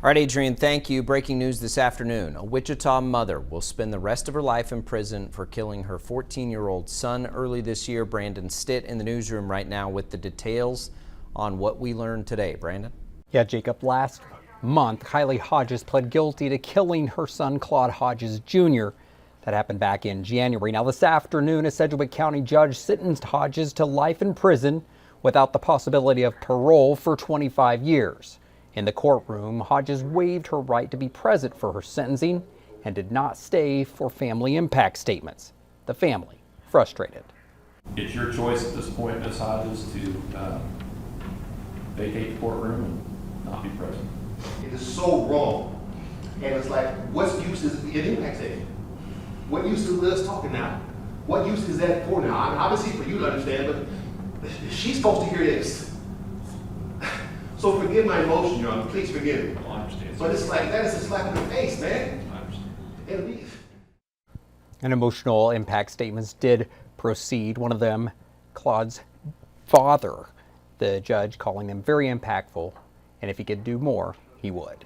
All right, Adrian, thank you. Breaking news this afternoon. A Wichita mother will spend the rest of her life in prison for killing her 14-year-old son early this year. Brandon Stitt in the newsroom right now with the details on what we learned today. Brandon? Yeah, Jacob, last month, Kylie Hodges pled guilty to killing her son, Claude Hodges Jr. That happened back in January. Now, this afternoon, a Sedgwick County judge sentenced Hodges to life in prison without the possibility of parole for 25 years. In the courtroom, Hodges waived her right to be present for her sentencing and did not stay for family impact statements. The family frustrated. It's your choice at this point, Ms. Hodges, to vacate the courtroom and not be present. It is so wrong. And it's like, what use is an impact statement? What use is us talking now? What use is that for now? I mean, obviously for you to understand, but she's supposed to hear this. So forgive my emotion, Your Honor. Please forgive me. Well, I understand. But it's like, that is a slap in the face, man. I understand. And emotional impact statements did proceed. One of them, Claude's father, the judge calling them very impactful, and if he could do more, he would.